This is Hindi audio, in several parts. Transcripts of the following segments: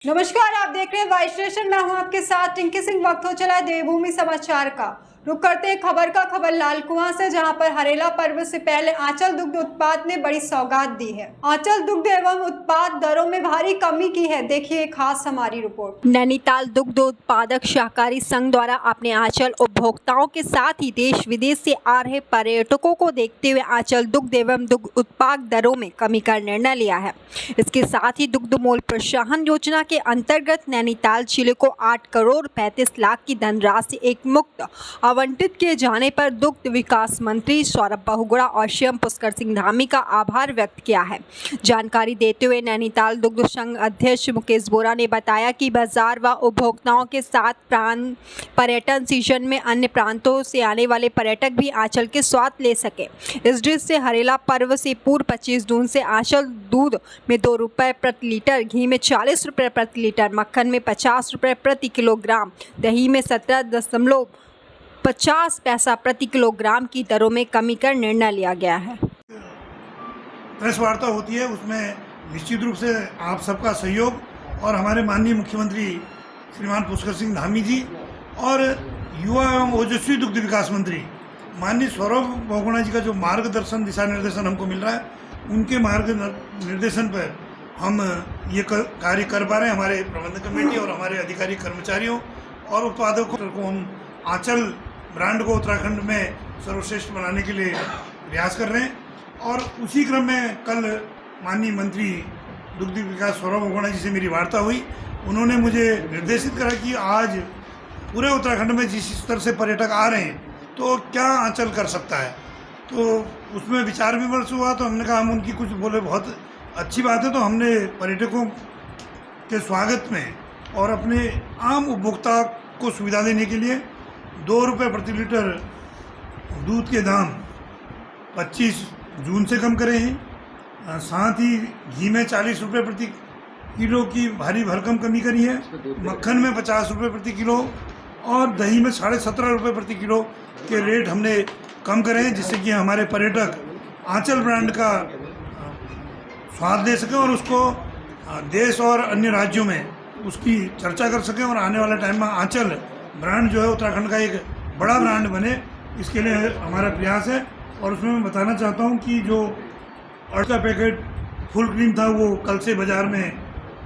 नमस्कार, आप देख रहे हैं वाइस स्टेशन। मैं हूं आपके साथ टिंकी सिंह। वक्त हो चला है देवभूमि समाचार का। रुक करते हैं खबर लाल कुआं से, जहां पर हरेला पर्व से पहले आंचल दुग्ध उत्पाद ने बड़ी सौगात दी है। आंचल दुग्ध एवं उत्पाद दरों में भारी कमी की है। देखिए खास हमारी रिपोर्ट। नैनीताल दुग्ध उत्पादक सहकारी संघ द्वारा अपने आंचल उपभोक्ताओं के साथ ही देश विदेश से आ रहे पर्यटकों को देखते हुए आंचल दुग्ध एवं दुग्ध उत्पाद दरों में कमी का निर्णय लिया है। इसके साथ ही दुग्ध मूल्य प्रोत्साहन योजना के अंतर्गत नैनीताल जिले को 8 करोड़ 35 लाख की धनराशि एक मुक्त आवंटित किए जाने पर दुग्ध विकास मंत्री सौरभ बहुगुणा और सीएम पुष्कर सिंह धामी का आभार व्यक्त किया है। जानकारी देते हुए नैनीताल दुग्ध संघ अध्यक्ष मुकेश बोरा ने बताया कि बाजार व उपभोक्ताओं के साथ पर्यटन सीजन में अन्य प्रांतों से आने वाले पर्यटक भी आंचल के स्वाद ले सके। इस दृष्टि से हरेला पर्व से पूर्व 25 जून से आंचल दूध में 2 रुपये प्रति लीटर, घी में 40 रुपये प्रति लीटर, मक्खन में 50 रुपये प्रति किलोग्राम, दही में 17.50 पैसा प्रति किलोग्राम की दरों में कमी कर निर्णय लिया गया है। प्रेस वार्ता होती है, उसमें निश्चित रूप से आप सबका सहयोग और हमारे माननीय मुख्यमंत्री श्रीमान पुष्कर सिंह धामी जी और युवा एवं ओजस्वी दुग्ध विकास मंत्री माननीय सौरभ बहुगुणा जी का जो मार्गदर्शन दिशा निर्देशन हमको मिल रहा है, उनके मार्गदर्शन पर हम ये कार्य कर पा रहे हैं। हमारे प्रबंधक कमेटी और हमारे अधिकारी कर्मचारियों और उत्पादकों को हम आंचल ब्रांड को उत्तराखंड में सर्वश्रेष्ठ बनाने के लिए प्रयास कर रहे हैं। और उसी क्रम में कल माननीय मंत्री दुग्ध विकास सौरभ बहुगुणा जी से मेरी वार्ता हुई। उन्होंने मुझे निर्देशित करा कि आज पूरे उत्तराखंड में जिस स्तर से पर्यटक आ रहे हैं तो क्या आंचल कर सकता है, तो उसमें विचार विमर्श हुआ। तो हमने कहा, हम उनकी कुछ बोले बहुत अच्छी बात है। तो हमने पर्यटकों के स्वागत में और अपने आम उपभोक्ता को सुविधा देने के लिए 2 रुपये प्रति लीटर दूध के दाम 25 जून से कम करे हैं। साथ ही घी में 40 रुपये प्रति किलो की भारी भरकम कमी करी है, मक्खन में 50 रुपये प्रति किलो और दही में 17.5 रुपये प्रति किलो के रेट हमने कम करे हैं, जिससे कि हमारे पर्यटक आंचल ब्रांड का स्वाद ले सकें और उसको देश और अन्य राज्यों में उसकी चर्चा कर सकें और आने वाले टाइम में आंचल ब्रांड जो है उत्तराखंड का एक बड़ा ब्रांड बने, इसके लिए हमारा प्रयास है। और उसमें मैं बताना चाहता हूँ कि जो 8 का पैकेट फुल क्रीम था वो कल से बाज़ार में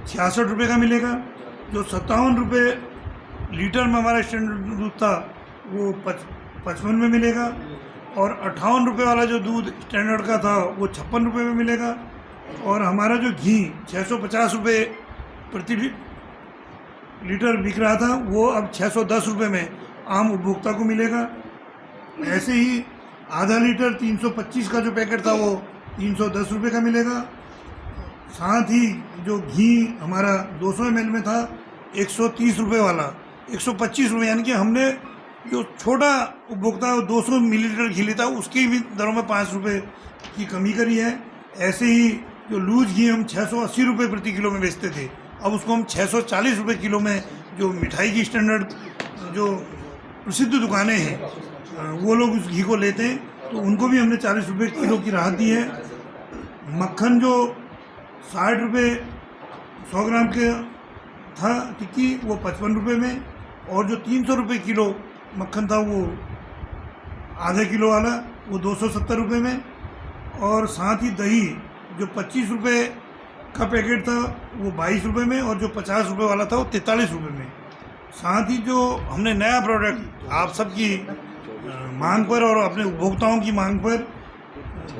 66 रुपये का मिलेगा। जो 57 रुपये लीटर में हमारा स्टैंडर्ड दूध था वो 55 में मिलेगा। और 58 रुपये वाला जो दूध स्टैंडर्ड का था वो 56 रुपये में मिलेगा। और हमारा जो घी 650 रुपये प्रति लीटर बिक रहा था वो अब 610 रुपये में आम उपभोक्ता को मिलेगा। ऐसे ही आधा लीटर 325 का जो पैकेट था वो 310 रुपये का मिलेगा। साथ ही जो घी हमारा 200 ml में था 130 रुपये वाला 125 रुपये, यानी कि हमने जो छोटा उपभोक्ता 200 मिलीलीटर घी लेता है उसकी भी दरों में 5 रुपये की कमी करी है। ऐसे ही जो लूज घी हम 680 रुपये प्रति किलो में बेचते थे, अब उसको हम 640 रुपये किलो में, जो मिठाई की स्टैंडर्ड जो प्रसिद्ध दुकानें हैं वो लोग उस घी को लेते हैं, तो उनको भी हमने 40 रुपये किलो की राहत दी है। मक्खन जो 60 रुपये 100 ग्राम के था टिक्की वो 55 रुपये में, और जो 300 रुपये किलो मक्खन था वो आधे किलो वाला वो 270 रुपये में। और साथ ही दही जो 25 रुपये का पैकेट था वो 22 रुपये में, और जो 50 रुपये वाला था वो 43 रुपये में। साथ ही जो हमने नया प्रोडक्ट आप सबकी मांग पर और अपने उपभोक्ताओं की मांग पर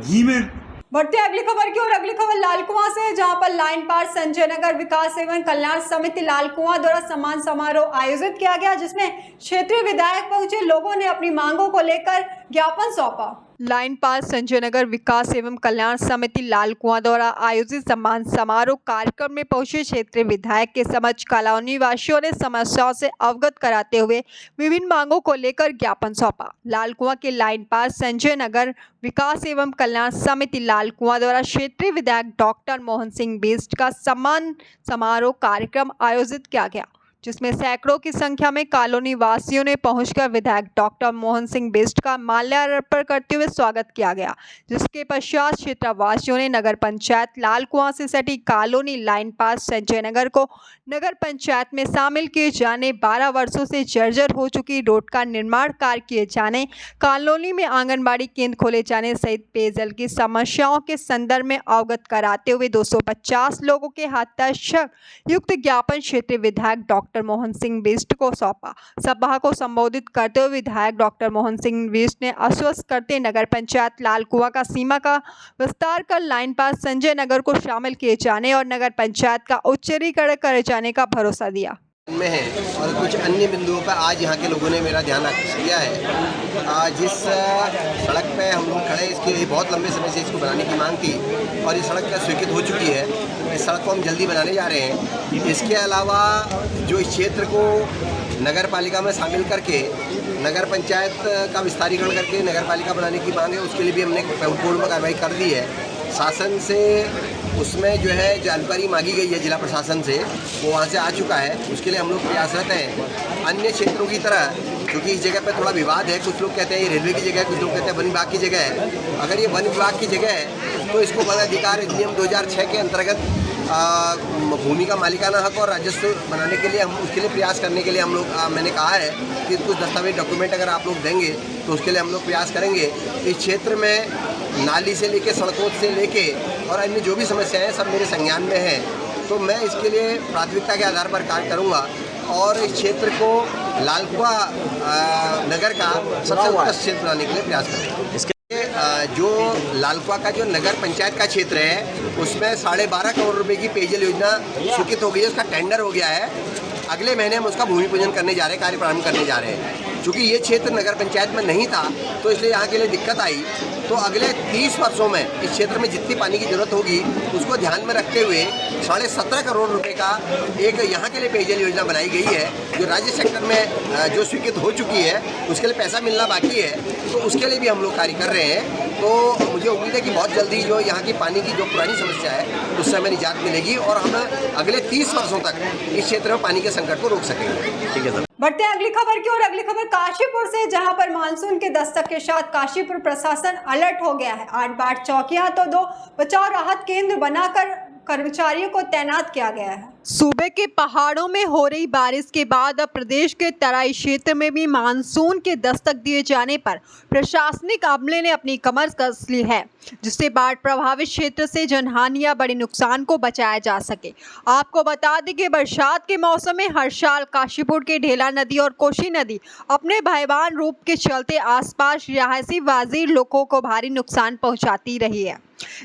घी में। बढ़ते अगली खबर की ओर। अगली खबर लाल कुआं से, जहां पर लाइन पार संजय नगर विकास एवं कल्याण समिति लाल कुआं द्वारा सम्मान समारोह आयोजित किया गया, जिसमें क्षेत्रीय विधायक पहुंचे लोगों ने अपनी मांगों को लेकर ज्ञापन सौंपा। लाइन पार संजय नगर विकास एवं कल्याण समिति लाल कुआं द्वारा आयोजित सम्मान समारोह कार्यक्रम में पहुंचे क्षेत्रीय विधायक के समक्ष कॉलोनी वासियों ने समस्याओं से अवगत कराते हुए विभिन्न मांगों को लेकर ज्ञापन सौंपा। लाल कुआं के लाइन पार संजय नगर विकास एवं कल्याण समिति लाल कुआं द्वारा क्षेत्रीय विधायक डॉक्टर मोहन सिंह बिष्ट का सम्मान समारोह कार्यक्रम आयोजित किया गया, जिसमें सैकड़ों की संख्या में कॉलोनी वासियों ने पहुंचकर विधायक डॉक्टर मोहन सिंह बिष्ट का माल्यार्पण करते हुए स्वागत किया गया, जिसके पश्चात क्षेत्रवासियों ने नगर पंचायत लालकुआं से सटी कॉलोनी लाइन पास संजय नगर को नगर पंचायत में शामिल किए जाने, 12 वर्षों से जर्जर हो चुकी रोड का निर्माण कार्य किए जाने, कॉलोनी में आंगनबाड़ी केंद्र खोले जाने सहित पेयजल की समस्याओं के संदर्भ में अवगत कराते हुए 250 लोगों के हस्ताक्षर युक्त ज्ञापन क्षेत्रीय विधायक डॉक्टर मोहन सिंह बिष्ट को सौंपा। सभा को संबोधित करते हुए विधायक डॉक्टर मोहन सिंह बिष्ट ने आश्वस्त करते नगर पंचायत लालकुआं का सीमा का विस्तार कर लाइन पास संजय नगर को शामिल किए जाने और नगर पंचायत का उच्चरीकरण करे जाने का भरोसा दिया में है। और कुछ अन्य बिंदुओं पर आज यहाँ के लोगों ने मेरा ध्यान आकर्षित किया है। जिस सड़क पे हम लोग खड़े, इसके लिए बहुत लंबे समय से इसको बनाने की मांग थी और ये सड़क का स्वीकृत हो चुकी है। इस सड़क को हम जल्दी बनाने जा रहे हैं। इसके अलावा जो इस क्षेत्र को नगर पालिका में शामिल करके नगर पंचायत का विस्तारीकरण करके नगर पालिका बनाने की मांग है, उसके लिए भी हमने पूर्ण कार्रवाई कर दी है। शासन से उसमें जो है जानकारी मांगी गई है जिला प्रशासन से, वो वहाँ से आ चुका है। उसके लिए हम लोग प्रयासरत हैं। अन्य क्षेत्रों की तरह, क्योंकि इस जगह पर थोड़ा विवाद है, कुछ लोग कहते हैं ये रेलवे की जगह है, कुछ लोग कहते हैं वन विभाग की जगह है। अगर ये वन विभाग की जगह है तो इसको वन अधिकार अधिनियम 2006 के अंतर्गत भूमि का मालिकाना हक और राजस्व बनाने के लिए हम उसके लिए प्रयास करने के लिए हम लोग मैंने कहा है कि कुछ दस्तावेज डॉक्यूमेंट अगर आप लोग देंगे तो उसके लिए हम लोग प्रयास करेंगे। इस क्षेत्र में नाली से लेके सड़कों से लेके और अन्य जो भी समस्याएं सब मेरे संज्ञान में हैं, तो मैं इसके लिए प्राथमिकता के आधार पर कार्य करूंगा और इस क्षेत्र को लालकुआं नगर का सबसे उत्कृष्ट क्षेत्र बनाने के लिए प्रयास करूँगा। जो लालकुआं का जो नगर पंचायत का क्षेत्र है उसमें 12.5 करोड़ रुपए की पेयजल योजना स्वीकृत हो गई है, उसका टेंडर हो गया है। अगले महीने हम उसका भूमि पूजन करने जा रहे हैं, कार्य प्रारंभ करने जा रहे हैं। क्योंकि ये क्षेत्र नगर पंचायत में नहीं था तो इसलिए यहाँ के लिए दिक्कत आई। तो अगले 30 वर्षों में इस क्षेत्र में जितनी पानी की जरूरत होगी उसको ध्यान में रखते हुए 17.5 करोड़ रुपए का एक यहाँ के लिए पेयजल योजना बनाई गई है, जो राज्य सेक्टर में जो स्वीकृत हो चुकी है। उसके लिए पैसा मिलना बाकी है, तो उसके लिए भी हम लोग कार्य कर रहे हैं। तो मुझे उम्मीद है कि बहुत जल्दी जो यहाँ की पानी की जो पुरानी समस्या है उससे हमें निजात मिलेगी और हम अगले 30 वर्षों तक इस क्षेत्र में पानी के संकट को रोक सकेंगे। ठीक है सर। बढ़ते हैं अगली खबर की ओर। अगली खबर काशीपुर से, जहां पर मानसून के दस्तक के साथ काशीपुर प्रशासन अलर्ट हो गया है। 8 बाट चौकियां तो 2 बचाव राहत केंद्र बनाकर कर्मचारियों को तैनात किया गया है। सूबे के पहाड़ों में हो रही बारिश के बाद अब प्रदेश के तराई क्षेत्र में भी मानसून के दस्तक दिए जाने पर प्रशासनिक अमले ने अपनी कमर कस ली है, जिससे बाढ़ प्रभावित क्षेत्र से जनहानि या बड़े नुकसान को बचाया जा सके। आपको बता दें कि बरसात के मौसम में हर साल काशीपुर के ढेला नदी और कोसी नदी अपने भयावह रूप के चलते आसपास रिहायशी वाजी लोगों को भारी नुकसान पहुंचाती रही है।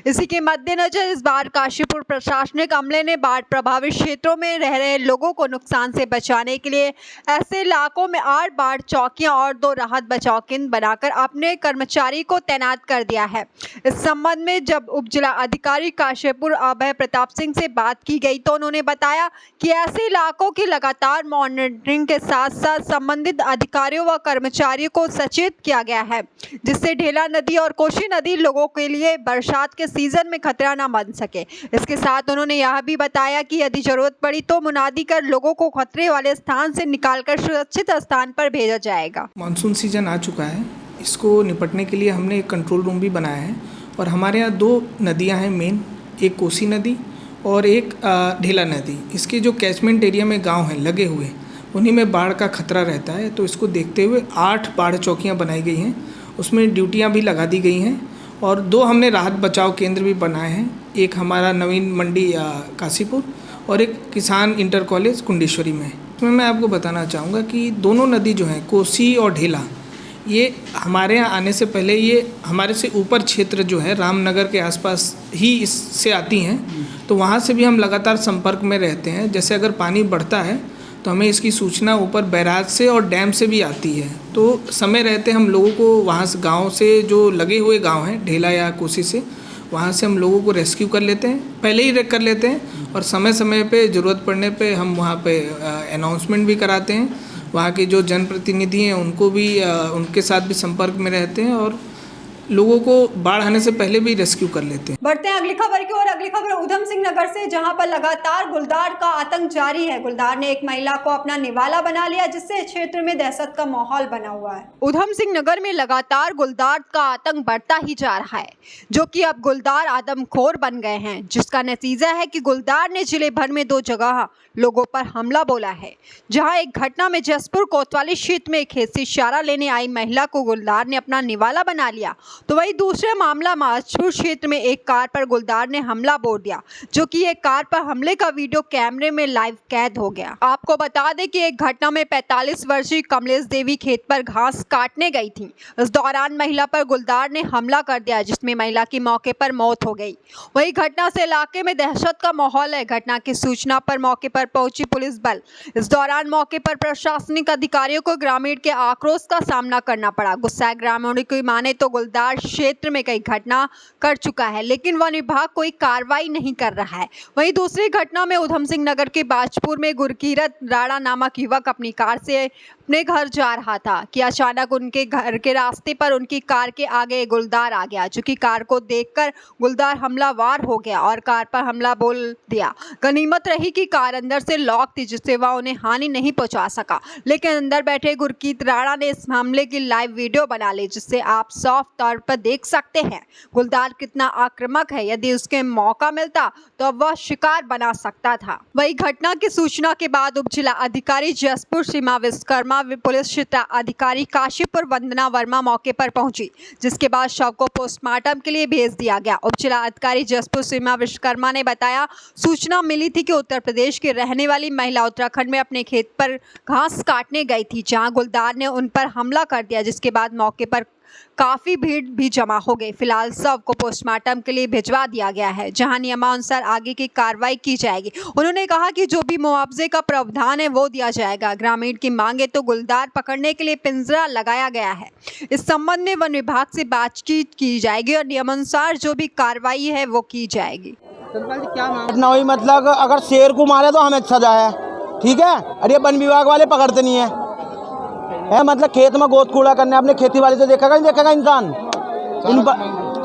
इसी के मद्देनजर इस बार काशीपुर प्रशासनिक अमले ने बाढ़ प्रभावित क्षेत्रों में रह रहे लोगों को नुकसान से बचाने के लिए ऐसे इलाकों में 8 बाढ़ चौकियां और 2 राहत बचाव केंद्र बनाकर अपने कर्मचारी को तैनात कर दिया है। इस संबंध में जब उप जिला अधिकारी काशीपुर अभय प्रताप सिंह से बात की गई तो उन्होंने बताया कि ऐसे इलाकों की लगातार मॉनिटरिंग के साथ साथ संबंधित अधिकारियों व कर्मचारियों को सचेत किया गया है, जिससे ढेला नदी और कोसी नदी लोगों के लिए बरसात के सीजन में खतरा न बन सके। इसके साथ उन्होंने यह भी बताया कि यदि जरूरत पड़ी तो मुनादी कर लोगों को खतरे वाले स्थान से निकालकर सुरक्षित स्थान पर भेजा जाएगा। मानसून सीजन आ चुका है, इसको निपटने के लिए हमने एक कंट्रोल रूम भी बनाया है और हमारे यहाँ 2 नदियाँ हैं मेन, एक कोसी नदी और एक ढेला नदी। इसके जो कैचमेंट एरिया में गाँव हैं लगे हुए, उन्हीं में बाढ़ का खतरा रहता है। तो इसको देखते हुए 8 बाढ़ चौकियाँ बनाई गई हैं, उसमें ड्यूटियाँ भी लगा दी गई हैं और 2 हमने राहत बचाव केंद्र भी बनाए हैं। एक हमारा नवीन मंडी काशीपुर और एक किसान इंटर कॉलेज कुंडेश्वरी में। इसमें मैं आपको बताना चाहूँगा कि दोनों नदी जो हैं कोसी और ढेला, ये हमारे यहाँ आने से पहले ये हमारे से ऊपर क्षेत्र जो है रामनगर के आसपास ही इससे आती हैं, तो वहाँ से भी हम लगातार संपर्क में रहते हैं। जैसे अगर पानी बढ़ता है तो हमें इसकी सूचना ऊपर बैराज से और डैम से भी आती है। तो समय रहते हम लोगों को वहाँ से गांव से जो लगे हुए गांव हैं ढेला या कोसी से, वहाँ से हम लोगों को रेस्क्यू कर लेते हैं, पहले ही कर लेते हैं और समय समय पे ज़रूरत पड़ने पे हम वहाँ पे अनाउंसमेंट भी कराते हैं। वहाँ के जो जनप्रतिनिधि हैं उनको भी उनके साथ भी संपर्क में रहते हैं और लोगों को बाढ़ आने से पहले भी रेस्क्यू कर लेते हैं। बढ़ते हैं अगली खबर की ओर। अगली खबर उधम सिंह नगर से, जहां पर लगातार गुलदार का आतंक जारी है। गुलदार ने एक महिला को अपना निवाला बना लिया, जिससे क्षेत्र में दहशत का माहौल बना हुआ है। उधम सिंह नगर में लगातार गुलदार का आतंक बढ़ता ही जा रहा है, जो कि अब गुलदार आदमखोर बन गए हैं, जिसका नतीजा है कि गुलदार ने जिले भर में 2 जगह लोगों पर हमला बोला है। जहां एक घटना में जसपुर कोतवाली क्षेत्र में खेत से चारा लेने आई महिला को गुलदार ने अपना निवाला बना लिया, तो वही दूसरा मामला माजपुर क्षेत्र में एक कार पर गुलदार ने हमला बोल दिया, जो कि एक कार पर हमले का वीडियो कैमरे में लाइव कैद हो गया। आपको बता दें कि एक घटना में 45 वर्षीय कमलेश देवी खेत पर घास काटने गई थी। इस दौरान महिला पर गुलदार ने हमला कर दिया, जिसमें महिला की मौके पर मौत हो गई। वही घटना से इलाके में दहशत का माहौल है। घटना की सूचना पर मौके पर पहुंची पुलिस बल। इस दौरान मौके पर प्रशासनिक अधिकारियों को ग्रामीण के आक्रोश का सामना करना पड़ा। गुस्साए ग्रामीणों की माने तो गुलदार क्षेत्र में कई घटना कर चुका है, लेकिन वन विभाग कोई कार्रवाई नहीं कर रहा है। वहीं दूसरी घटना में उधम सिंह नगर के बाजपुर में गुरकीरत राणा नामक युवक अपनी कार से अपने घर जा रहा था कि अचानक उनके घर के रास्ते पर उनकी कार के आगे गुलदार आ गया, जो कि कार को देखकर गुलदार हमलावर हो गया और कार पर हमला बोल दिया। गनीमत रही कि कार अंदर से लॉक थी, जिससे वह उन्हें हानि नहीं पहुंचा सका, लेकिन अंदर बैठे गुरकीरत राणा ने इस हमले की लाइव वीडियो बना ली, जिससे आप साफ तौर पर देख सकते हैं गुलदार कितना आक्रामक है। यदि उसके मौका मिलता तो वह शिकार बना सकता था। वही घटना की सूचना के बाद उप जिला अधिकारी जसपुर सीमा विश्वकर्मा पुलिस क्षेत्र अधिकारी काशीपुर वंदना वर्मा मौके पर पहुंची, जिसके बाद शव को पोस्टमार्टम के लिए भेज दिया गया। उप जिला अधिकारी जसपुर सीमा विश्वकर्मा ने बताया, सूचना मिली थी कि उत्तर प्रदेश की रहने वाली महिला उत्तराखंड में अपने खेत पर घास काटने गई थी, जहां गुलदार ने उन पर हमला कर दिया, जिसके बाद मौके पर काफी भीड़ भी जमा हो गई। फिलहाल शव को पोस्टमार्टम के लिए भिजवा दिया गया है, जहां नियमानुसार आगे की कार्रवाई की जाएगी। उन्होंने कहा कि जो भी मुआवजे का प्रावधान है वो दिया जाएगा। ग्रामीण की मांगे तो गुलदार पकड़ने के लिए पिंजरा लगाया गया है। इस संबंध में वन विभाग से बातचीत की जाएगी और नियमानुसार जो भी कार्रवाई है वो की जाएगी। घटना हुई, मतलब अगर शेर को मारे तो हमें सजा है, ठीक है। अरे वन विभाग वाले पकड़ते नहीं है, मतलब खेत में गोद कूड़ा करने अपने खेती वाले से देखेगा नहीं देखेगा इंसान।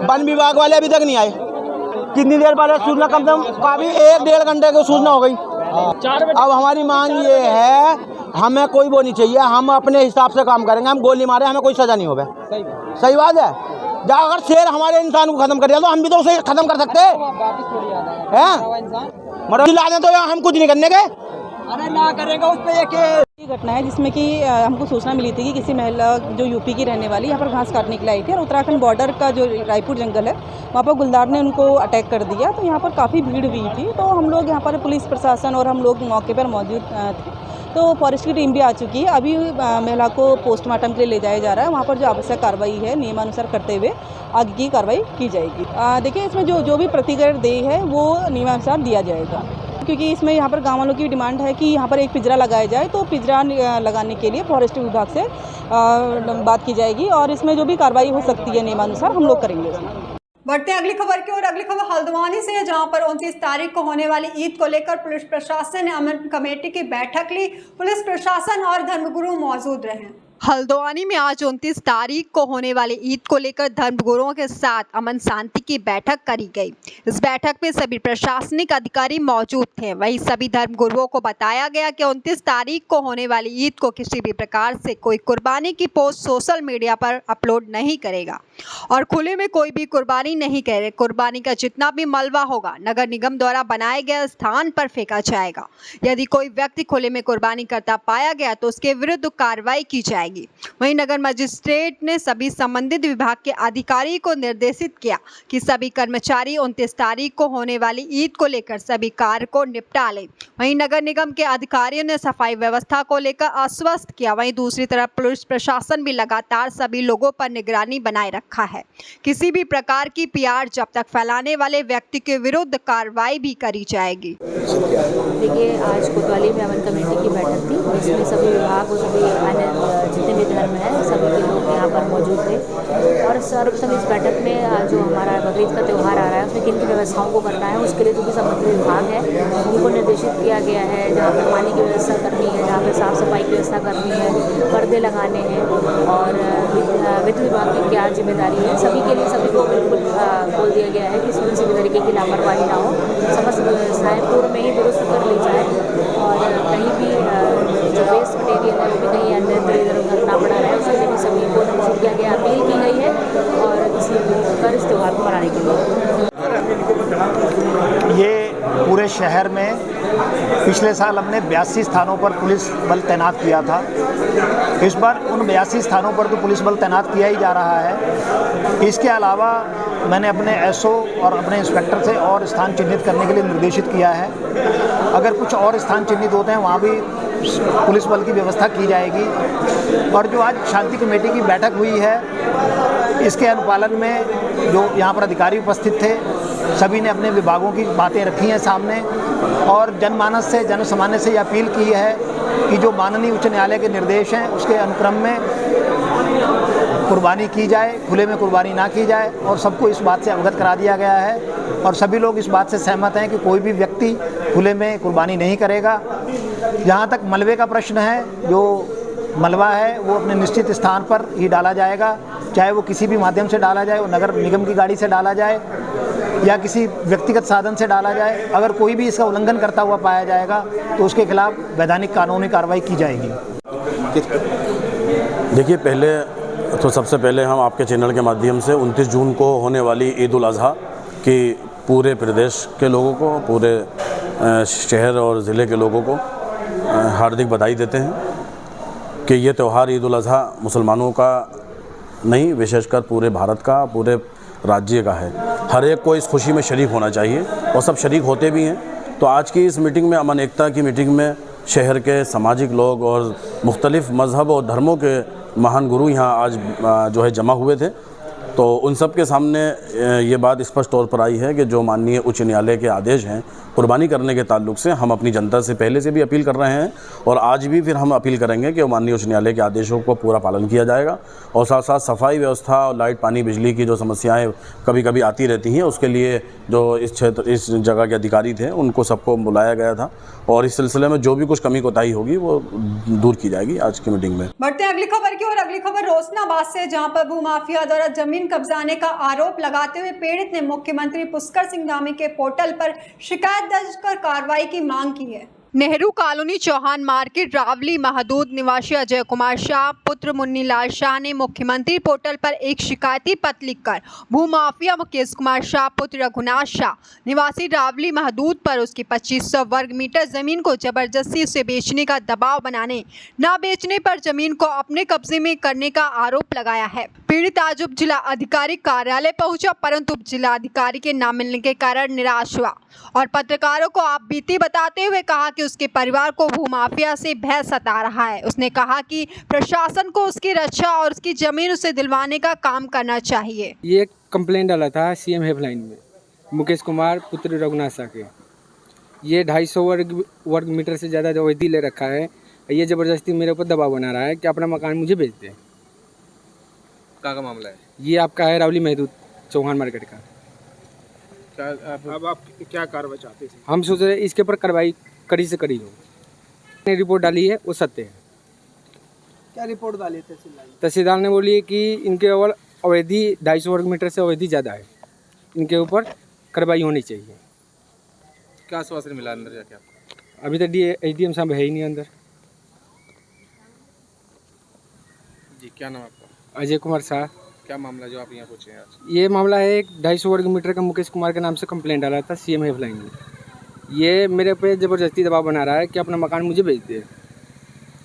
वन विभाग वाले अभी तक नहीं आए। कितनी देर पहले सूचना, कम से कम काफी 1-1.5 घंटे की सूचना हो गई। अब हमारी मांग ये है, हमें कोई वो नहीं चाहिए, हम अपने हिसाब से काम करेंगे। हम गोली मारे, हमें कोई सजा नहीं होगा। सही बात है। जब अगर शेर हमारे इंसान को खत्म कर दिया तो हम भी तो उसे खत्म कर सकते हैं। मतलब लाने तो हम कुछ नहीं करने के, अरे ना करेगा उस पे। ये घटना है जिसमें कि हमको सूचना मिली थी कि किसी महिला जो यूपी की रहने वाली यहाँ पर घास काटने के लिए आई थी, और उत्तराखंड बॉर्डर का जो रायपुर जंगल है वहाँ पर गुलदार ने उनको अटैक कर दिया। तो यहाँ पर काफ़ी भीड़ हुई थी, तो हम लोग यहाँ पर पुलिस प्रशासन और हम लोग मौके पर मौजूद थे। तो फॉरेस्ट की टीम भी आ चुकी है। अभी महिला को पोस्टमार्टम के लिए ले जाया जा रहा है। वहाँ पर जो आवश्यक कार्रवाई है नियमानुसार करते हुए आगे की कार्रवाई की जाएगी। देखिए, इसमें जो भी प्रतिक्रिया देय है वो नियमानुसार दिया जाएगा, क्योंकि इसमें यहाँ पर गाँव वालों की डिमांड है कि यहाँ पर एक पिंजरा लगाया जाए। तो पिंजरा लगाने के लिए फॉरेस्ट विभाग से बात की जाएगी और इसमें जो भी कार्रवाई हो सकती है नियमानुसार हम लोग करेंगे उसमें। बढ़ते हैं अगली खबर की ओर। अगली खबर हल्द्वानी से है, जहां पर 29 तारीख को होने वाली ईद को लेकर पुलिस प्रशासन ने अमन कमेटी की बैठक ली। पुलिस प्रशासन और धर्मगुरु मौजूद रहे। हल्द्वानी में आज 29 तारीख को होने वाली ईद को लेकर धर्मगुरुओं के साथ अमन शांति की बैठक करी गई। इस बैठक में सभी प्रशासनिक अधिकारी मौजूद थे। वहीं सभी धर्मगुरुओं को बताया गया कि 29 तारीख को होने वाली ईद को किसी भी प्रकार से कोई कुर्बानी की पोस्ट सोशल मीडिया पर अपलोड नहीं करेगा और खुले में कोई भी कुर्बानी नहीं करे। कुर्बानी का जितना भी मलबा होगा नगर निगम द्वारा बनाए गए स्थान पर फेंका जाएगा। यदि कोई व्यक्ति खुले में कुर्बानी करता पाया गया तो उसके विरुद्ध कार्रवाई की जाएगी। वहीं नगर मजिस्ट्रेट ने सभी संबंधित विभाग के अधिकारी को निर्देशित किया कि सभी कर्मचारी 29 तारीख को होने वाली ईद को लेकर सभी कार्य को निपटा लें। वहीं नगर निगम के अधिकारियों ने सफाई व्यवस्था को लेकर आश्वस्त किया। वहीं दूसरी तरफ पुलिस प्रशासन भी लगातार सभी लोगों पर निगरानी बनाए रखा है। किसी भी प्रकार की PR जब तक फैलाने वाले व्यक्ति के विरुद्ध कार्रवाई भी करी जाएगी। देखिए, आज कोतवाली में अमन कमेटी की बैठक थी, जिसमें सभी विभाग और सभी अन्य जितने जितने भी धर्म हैं सभी के लोग यहाँ पर मौजूद थे। और सर्वप्रथम इस बैठक में जो हमारा बकरीद का त्यौहार आ रहा है उसमें किन किन व्यवस्थाओं को करना है उसके लिए जो भी संबंधित विभाग है उनको निर्देशित किया गया है। जहाँ पर पानी की व्यवस्था करनी है, जहाँ पर साफ़ सफाई की व्यवस्था करनी है, पर्दे लगाने हैं और वित्त विभाग की क्या जिम्मेदारी है, सभी के लिए सभी को बिल्कुल बोल दिया गया है कि इसमें किसी भी तरीके की लापरवाही ना हो, समस्त व्यवस्थाएँ पूर्व में ही दुरुस्त कर ली जाए और कहीं भी जो वेस्ट मटेरियल है वो भी कहीं अन्यत्र इधर उधर ना पड़ा रहे, उसके लिए भी सभी को नोटिस किया गया, अपील की गई है और इसी पर इस त्यौहार को मनाने के लिए। ये पूरे शहर में पिछले साल हमने 82 स्थानों पर पुलिस बल तैनात किया था। इस बार उन 82 स्थानों पर तो पुलिस बल तैनात किया ही जा रहा है। इसके अलावा मैंने अपने एसओ और अपने इंस्पेक्टर से और स्थान चिन्हित करने के लिए निर्देशित किया है। अगर कुछ और स्थान चिन्हित होते हैं वहाँ भी पुलिस बल की व्यवस्था की जाएगी। और जो आज शांति कमेटी की बैठक हुई है इसके अनुपालन में जो यहाँ पर अधिकारी उपस्थित थे सभी ने अपने विभागों की बातें रखी हैं सामने और जनमानस से जनसामान्य से ये अपील की है कि जो माननीय उच्च न्यायालय के निर्देश हैं उसके अनुक्रम में कुर्बानी की जाए, खुले में कुर्बानी ना की जाए और सबको इस बात से अवगत करा दिया गया है और सभी लोग इस बात से सहमत हैं कि कोई भी व्यक्ति खुले में कुर्बानी नहीं करेगा। जहाँ तक मलबे का प्रश्न है, जो मलबा है वो अपने निश्चित स्थान पर ही डाला जाएगा, चाहे वो किसी भी माध्यम से डाला जाए, वो नगर निगम की गाड़ी से डाला जाए या किसी व्यक्तिगत साधन से डाला जाए। अगर कोई भी इसका उल्लंघन करता हुआ पाया जाएगा तो उसके खिलाफ वैधानिक कानूनी कार्रवाई की जाएगी। देखिए, पहले तो सबसे पहले हम आपके चैनल के माध्यम से 29 जून को होने वाली ईद उल अज़हा की पूरे प्रदेश के लोगों को, पूरे शहर और ज़िले के लोगों को हार्दिक बधाई देते हैं कि ये त्यौहार ईद उल अज़हा मुसलमानों का नहीं, विशेषकर पूरे भारत का, पूरे राज्य का है। हर एक को इस खुशी में शरीक होना चाहिए और सब शरीक होते भी हैं। तो आज की इस मीटिंग में, अमन एकता की मीटिंग में, शहर के सामाजिक लोग और मुख्तलिफ़ मज़हब और धर्मों के महान गुरु यहाँ आज जो है जमा हुए थे। तो उन सब के सामने ये बात स्पष्ट तौर पर आई है कि जो माननीय उच्च न्यायालय के आदेश हैं कुर्बानी करने के ताल्लुक से, हम अपनी जनता से पहले से भी अपील कर रहे हैं और आज भी फिर हम अपील करेंगे कि माननीय उच्च न्यायालय के आदेशों को पूरा पालन किया जाएगा और साथ साथ सफाई व्यवस्था और लाइट, पानी, बिजली की जो समस्याएं कभी कभी आती रहती हैं उसके लिए जो इस जगह के अधिकारी थे उनको सबको बुलाया गया था और इस सिलसिले में जो भी कुछ कमी कोताही होगी वो दूर की जाएगी आज की मीटिंग में। बढ़ते हैं अगली खबर की ओर। अगली खबर रोशनाबाद से, जहां पर भूमाफिया द्वारा जमीन कब्जाने का आरोप लगाते हुए पीड़ित ने मुख्यमंत्री पुष्कर सिंह धामी के पोर्टल पर शिकायत दर्ज कर कार्रवाई की मांग की है। नेहरू कॉलोनी, चौहान मार्केट, रावली महदूद निवासी अजय कुमार शाह पुत्र मुन्नीलाल शाह ने मुख्यमंत्री पोर्टल पर एक शिकायती पत्र लिखकर भूमाफिया मुकेश कुमार शाह पुत्र रघुनाथ शाह निवासी रावली महदूद पर उसकी 2500 वर्ग मीटर जमीन को जबरदस्ती उसे बेचने का दबाव बनाने, न बेचने पर जमीन को अपने कब्जे में करने का आरोप लगाया है। पीड़ित आज उप जिला अधिकारी कार्यालय पहुंचा, परंतु उप जिला अधिकारी के न मिलने के कारण निराश हुआ और पत्रकारों को आप बीती बताते हुए कहा कि उसके परिवार को भूमाफिया से भय सता रहा है। उसने कहा कि प्रशासन को उसकी रक्षा और उसकी जमीन उसे दिलवाने का काम करना चाहिए। ये कंप्लेंट डाला था सीएम हेल्पलाइन में मुकेश कुमार पुत्र रघुनाथ शाह के। ये 250 वर्ग मीटर से ज़्यादा अवधि ले रखा है। ये ज़बरदस्ती मेरे ऊपर दबाव बना रहा है कि अपना मकान मुझे बेच दे। क्या मामला है? ये आपका है रावली महदूद चौहान मार्केट का। अब आप क्या कार्रवाई चाहते हैं? हम सोच रहे इसके ऊपर कार्रवाई कड़ी से कड़ी हो। रिपोर्ट डाली है वो सत्य है। क्या रिपोर्ट डाली तहसीलदार ने बोली है कि इनके ऊपर अवधि 250 वर्ग मीटर से अवधि ज़्यादा है, इनके ऊपर कार्रवाई होनी चाहिए। क्या आश्वासन मिला अंदर जाके आपको? अभी तक एसडीएम साहब है ही नहीं अंदर। जी, क्या नाम आपका? अजय कुमार शाह। क्या मामला जो आप यहाँ पूछे हैं आज? ये मामला है 250 वर्ग मीटर का मुकेश कुमार के नाम से कंप्लेंट डाला था सीएम हेल्पलाइन में। ये मेरे पे ज़बरदस्ती दबाव बना रहा है कि अपना मकान मुझे बेच दे।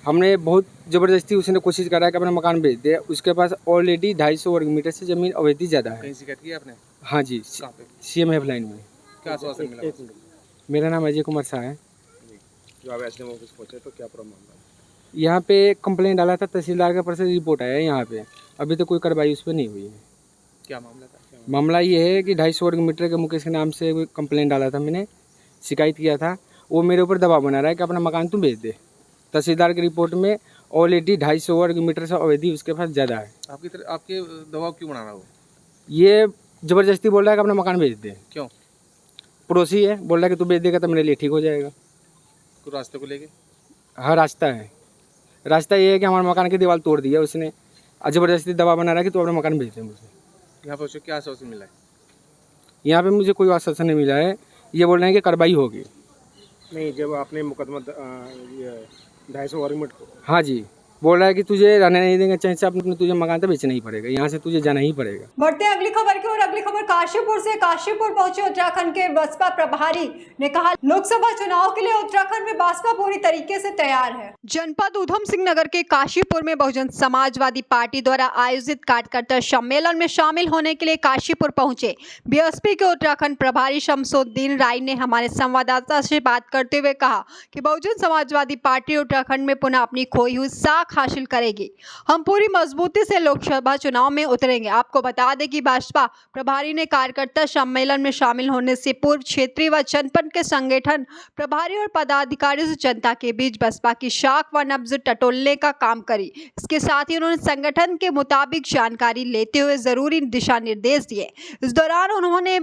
हमने बहुत ज़बरदस्ती उसने कोशिश करा है कि अपना मकान बेच दे। उसके पास ऑलरेडी 250 वर्ग मीटर से ज़मीन अवधि ज़्यादा है। कहीं शिकायत की आपने? हाँ जी, सीएम हेल्पलाइन में। क्या आश्वासन मिला? मेरा नाम अजय कुमार शाह है। जो आप एसडीएम ऑफिस पहुँचे तो क्या प्रॉब्लम मामला? यहाँ पे कंप्लेंट डाला था, तहसीलदार के पास से रिपोर्ट आया है यहाँ पे। अभी तो कोई कार्रवाई उस पर नहीं हुई है। क्या मामला था? मामला ये है कि 250 वर्ग मीटर के मुकेश के नाम से कोई कंप्लेंट डाला था, मैंने शिकायत किया था। वो मेरे ऊपर दबाव बना रहा है कि अपना मकान तुम बेच दे। तहसीलदार की रिपोर्ट में ऑलरेडी 250 वर्ग मीटर से अवधि उसके पास ज़्यादा है। आपके दबाव क्यों बना रहा हो? ये ज़बरदस्ती बोल रहा है कि अपना मकान बेच दे। क्यों? पड़ोसी है, बोल रहा है कि तू बेच देगा तो मेरे लिए ठीक हो जाएगा। तो रास्ते को लेके हाँ रास्ता है, रास्ता ये है कि हमारे मकान की दीवार तोड़ दी है उसने, ज़बरदस्ती दबाव बना रहा है कि तू अपना मकान बेच दे मुझे। यहाँ पर क्या आश्वासन मिला है? यहाँ पे मुझे कोई आश्वासन नहीं मिला है, ये बोल रहे हैं कि कार्रवाई होगी। नहीं, जब आपने मुकदमा 250 वर्ग मीटर, हाँ जी, बोल रहा है कि तुझे रहने नहीं देंगे, चाहे से अपने तुझे मकान तो बेचना ही पड़ेगा, यहाँ से तुझे जाना ही पड़ेगा। बढ़ते हैं अगली खबर की ओर। अगली खबर काशीपुर से। काशीपुर पहुंचे उत्तराखंड के बसपा प्रभारी ने कहा, लोकसभा चुनाव के लिए उत्तराखंड में बसपा पूरी तरीके से तैयार है। जनपद ऊधम सिंह नगर के काशीपुर में बहुजन समाजवादी पार्टी द्वारा आयोजित कार्यकर्ता सम्मेलन में शामिल होने के लिए काशीपुर पहुंचे बीएसपी के उत्तराखंड प्रभारी शमसुद्दीन राय ने हमारे संवाददाता से बात करते हुए कहा कि बहुजन समाजवादी पार्टी उत्तराखंड में पुनः अपनी खोई हुई साख हासिल करेगी। हम पूरी मजबूती से लोकसभा चुनाव में उतरेंगे। आपको बता दें कि भाजपा प्रभारी ने कार्यकर्ता सम्मेलन में शामिल होने से पूर्व क्षेत्रीय व जनपद के संगठन प्रभारी और पदाधिकारियों से जनता के बीच बसपा की शाख व नब्ज टटोलने का काम करी। इसके साथ ही उन्होंने संगठन के मुताबिक जानकारी लेते हुए जरूरी दिशा निर्देश दिए। इस दौरान उन्होंने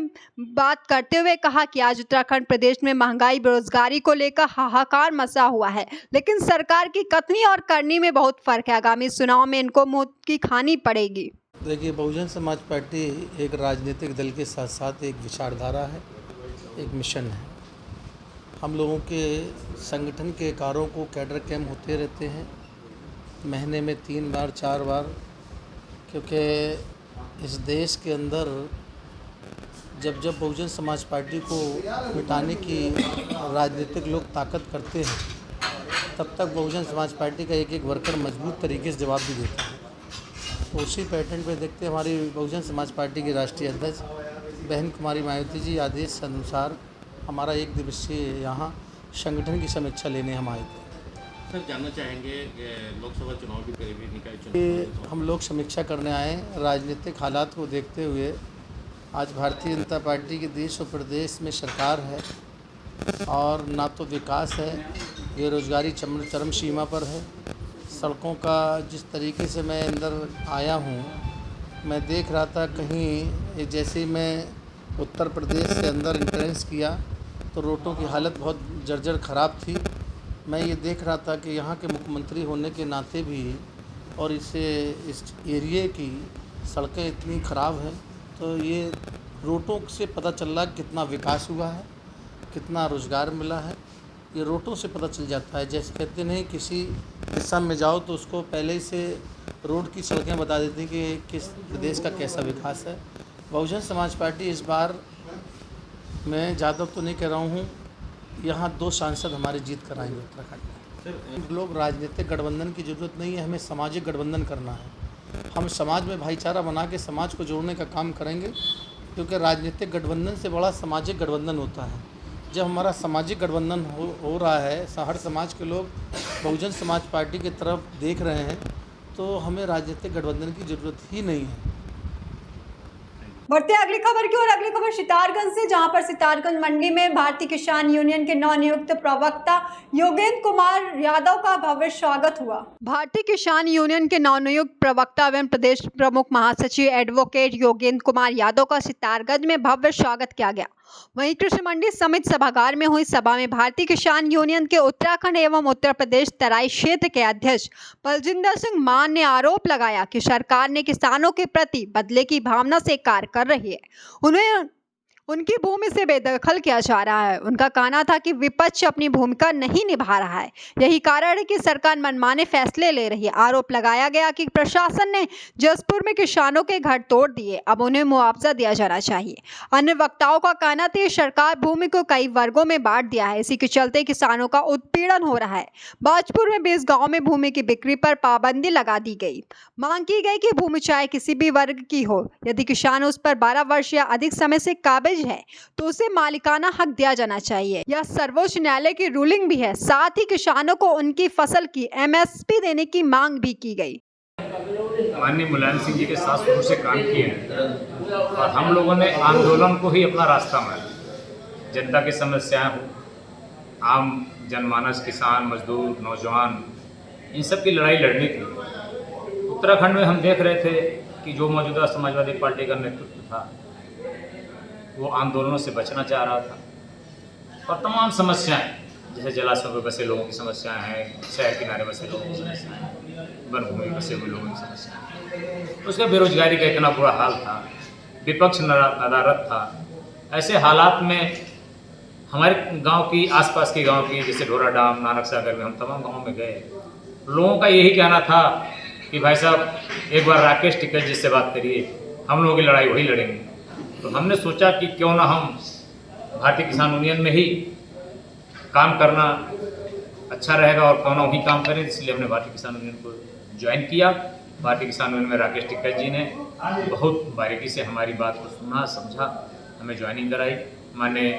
बात करते हुए कहा कि आज उत्तराखंड प्रदेश में महंगाई बेरोजगारी को लेकर हाहाकार मचा हुआ है, लेकिन सरकार की कथनी और करनी में बहुत फर्क है। आगामी चुनाव में इनको मौत की खानी पड़ेगी। देखिए, बहुजन समाज पार्टी एक राजनीतिक दल के साथ साथ एक विचारधारा है, एक मिशन है। हम लोगों के संगठन के कार्यों को कैडर कैंप होते रहते हैं महीने में 3 बार 4 बार, क्योंकि इस देश के अंदर जब बहुजन समाज पार्टी को मिटाने की राजनीतिक लोग ताकत करते हैं, तब तक बहुजन समाज पार्टी का एक वर्कर मजबूत तरीके से जवाब भी देता है। तो उसी पैटर्न पे देखते हमारी बहुजन समाज पार्टी की राष्ट्रीय अध्यक्ष बहन कुमारी मायावती जी आदेश अनुसार हमारा 1 दिवसीय यहाँ संगठन की समीक्षा लेने हम आए थे। सर, जानना चाहेंगे लोकसभा चुनाव भी करीबी निकाय चुनाव हम लोग समीक्षा करने आए राजनीतिक हालात को देखते हुए। आज भारतीय जनता पार्टी के देश और प्रदेश में सरकार है और ना तो विकास है, बेरोजगारी चरम सीमा पर है। सड़कों का जिस तरीके से मैं अंदर आया हूँ, मैं देख रहा था कहीं जैसे ही मैं उत्तर प्रदेश के अंदर एंट्रेंस किया तो रोडों की हालत बहुत जर्जर ख़राब थी। मैं ये देख रहा था कि यहाँ के मुख्यमंत्री होने के नाते भी और इस एरिए की सड़कें इतनी ख़राब हैं, तो ये रोडों से पता चल रहा कितना विकास हुआ है, कितना रोज़गार मिला है। ये रोडों से पता चल जाता है। जैसे कहते नहीं, किसी हिस्सा में जाओ तो उसको पहले ही से रोड की सड़कें बता देती हैं कि किस प्रदेश का कैसा विकास है। बहुजन समाज पार्टी इस बार, मैं ज़्यादा तो नहीं कह रहा हूँ, यहाँ 2 सांसद हमारी जीत कराएंगे उत्तराखंड में। लोग राजनीतिक गठबंधन की ज़रूरत नहीं है, हमें सामाजिक गठबंधन करना है। हम समाज में भाईचारा बना के समाज को जोड़ने का काम करेंगे, क्योंकि राजनीतिक गठबंधन से बड़ा सामाजिक गठबंधन होता है। जब हमारा सामाजिक गठबंधन हो रहा है, हर समाज के लोग बहुजन समाज पार्टी की तरफ देख रहे हैं, तो हमें राजनीतिक गठबंधन की ज़रूरत ही नहीं है। बढ़ते हैं अगली खबर की ओर। अगली खबर सितारगंज से, जहां पर सितारगंज मंडी में भारतीय किसान यूनियन के नवनियुक्त प्रवक्ता योगेंद्र कुमार यादव का भव्य स्वागत हुआ। भारतीय किसान यूनियन के नवनियुक्त प्रवक्ता एवं प्रदेश प्रमुख महासचिव एडवोकेट योगेंद्र कुमार यादव का सितारगंज में भव्य स्वागत किया गया। वहीं कृषि मंडी समिति सभागार में हुई सभा में भारतीय किसान यूनियन के उत्तराखंड एवं उत्तर प्रदेश तराई क्षेत्र के अध्यक्ष बलजिंदर सिंह मान ने आरोप लगाया कि सरकार ने किसानों के प्रति बदले की भावना से कार्य कर रही है। उन्हें उनकी भूमि से बेदखल किया जा रहा है। उनका कहना था कि विपक्ष अपनी भूमिका नहीं निभा रहा है, यही कारण है कि सरकार मनमाने फैसले ले रही है। आरोप लगाया गया कि प्रशासन ने जसपुर में किसानों के घर तोड़ दिए, अब उन्हें मुआवजा दिया जाना चाहिए। अन्य वक्ताओं का कहना था कि सरकार भूमि को कई वर्गों में बांट दिया है, इसी के चलते किसानों का उत्पीड़न हो रहा है। बाजपुर में 20 गाँव में भूमि की बिक्री पर पाबंदी लगा दी गई। मांग की गई कि भूमि चाहे किसी भी वर्ग की हो, यदि किसान उस पर 12 वर्ष या अधिक समय से काबिज है तो उसे मालिकाना हक दिया जाना चाहिए। यह सर्वोच्च न्यायालय की रूलिंग भी है। साथ ही किसानों को उनकी फसल की MSP देने की मांग भी की गई। माननीय मुलायम सिंह जी के साथ शुरू से काम किए हैं और हम लोगों ने आंदोलन को ही अपना रास्ता माना। जनता की समस्याएं हो, आम जनमानस, किसान, मजदूर, नौजवान, इन सब की लड़ाई लड़नी थी। उत्तराखंड में हम देख रहे थे कि जो मौजूदा समाजवादी पार्टी का नेतृत्व था वो आंदोलनों से बचना चाह रहा था और तमाम समस्याएं, जैसे जलाशयों पर बसे लोगों की समस्याएं हैं, शहर किनारे बसे लोगों की समस्याएं हैं, वन भूमि में बसे हुए लोगों की समस्याएं, उसका बेरोजगारी का इतना बुरा हाल था, विपक्ष नदारद था। ऐसे हालात में हमारे गांव की, आसपास के गांव की, जैसे ढोरा डाम, नानक सागर में हम तमाम गाँव में गए। लोगों का यही कहना था कि भाई साहब एक बार राकेश टिकैत जी से बात करिए, हम लोगों की लड़ाई वही लड़ेंगे। तो हमने सोचा कि क्यों ना हम भारतीय किसान यूनियन में ही काम करना अच्छा रहेगा और क्यों ना वही काम करें, इसलिए हमने भारतीय किसान यूनियन को ज्वाइन किया। भारतीय किसान यूनियन में राकेश टिकैत जी ने बहुत बारीकी से हमारी बात को सुना, समझा, हमें ज्वाइनिंग कराई। माननीय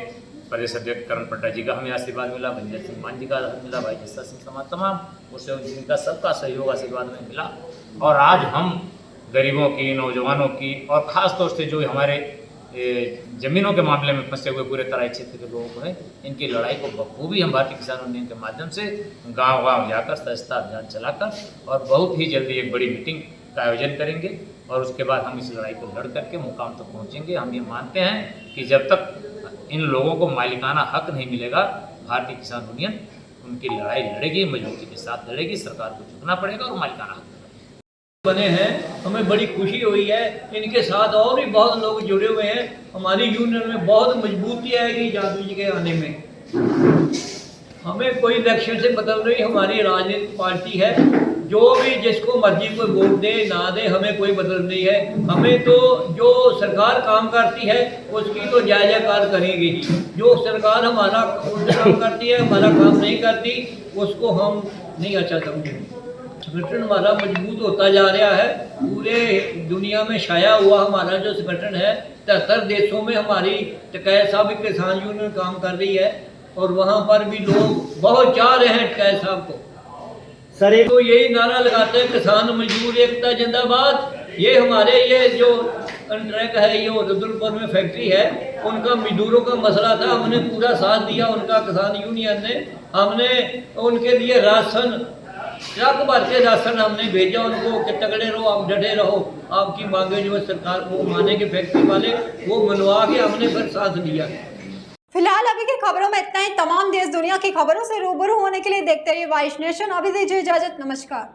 प्रदेश अध्यक्ष करण पट्टा जी का हमें आशीर्वाद मिला, बंजर सिंह मान जी का मिला, भाई जस्सा सिंह समाज, तमाम उससे जिनका सबका सहयोग आशीर्वाद में मिला। और आज हम गरीबों की, नौजवानों की और ख़ास तौर से जो हमारे ज़मीनों के मामले में फंसे हुए पूरे तराई क्षेत्र के लोगों को है, इनकी लड़ाई को बखूबी हम भारतीय किसान यूनियन के माध्यम से गांव-गांव जाकर सदस्यता अभियान चलाकर और बहुत ही जल्दी एक बड़ी मीटिंग का आयोजन करेंगे और उसके बाद हम इस लड़ाई को लड़ करके मुकाम तक पहुंचेंगे। हम ये मानते हैं कि जब तक इन लोगों को मालिकाना हक नहीं मिलेगा, भारतीय किसान यूनियन उनकी लड़ाई लड़ेगी, मजबूती के साथ लड़ेगी, सरकार को झुकना पड़ेगा और मालिकाना हक बने हैं। हमें बड़ी खुशी हुई है, इनके साथ और भी बहुत लोग जुड़े हुए हैं। हमारी यूनियन में बहुत मजबूती आएगी जादू जी के आने में। हमें कोई इलेक्शन से मतलब नहीं, हमारी राजनीतिक पार्टी है, जो भी जिसको मर्जी कोई वोट दे ना दे, हमें कोई मतलब नहीं है। हमें तो जो सरकार काम करती है उसकी तो जय जयकार करेंगे ही। जो सरकार हमारा काम करती है, हमारा काम नहीं करती, उसको हम नहीं अच्छा समझेंगे। संगठन हमारा मजबूत होता जा रहा है, पूरे दुनिया में छाया हुआ हमारा जो संगठन है। 73 देशों में हमारी टिकैत साहब किसान यूनियन काम कर रही है और वहाँ पर भी लोग बहुत चाह रहे हैं टिकैत साहब को। सर एक तो यही नारा लगाते हैं, किसान मजदूर एकता जिंदाबाद। ये हमारे ये जो कंट्रैक्ट है, ये रुद्रपुर में फैक्ट्री है, उनका मजदूरों का मसला था, हमने पूरा साथ दिया उनका किसान यूनियन ने। हमने उनके लिए राशन ट्रक भर के राशन हमने भेजा उनको कि तगड़े रहो, आप डटे रहो, आपकी मांगे जो है सरकार को माने के फैक्ट्री वाले वो मनवा के हमने फिर साथ लिया। फिलहाल अभी की खबरों में इतना ही। तमाम देश दुनिया की खबरों से रूबरू होने के लिए देखते रहिए वाइस नेशन। अभी दीजिए इजाजत, नमस्कार।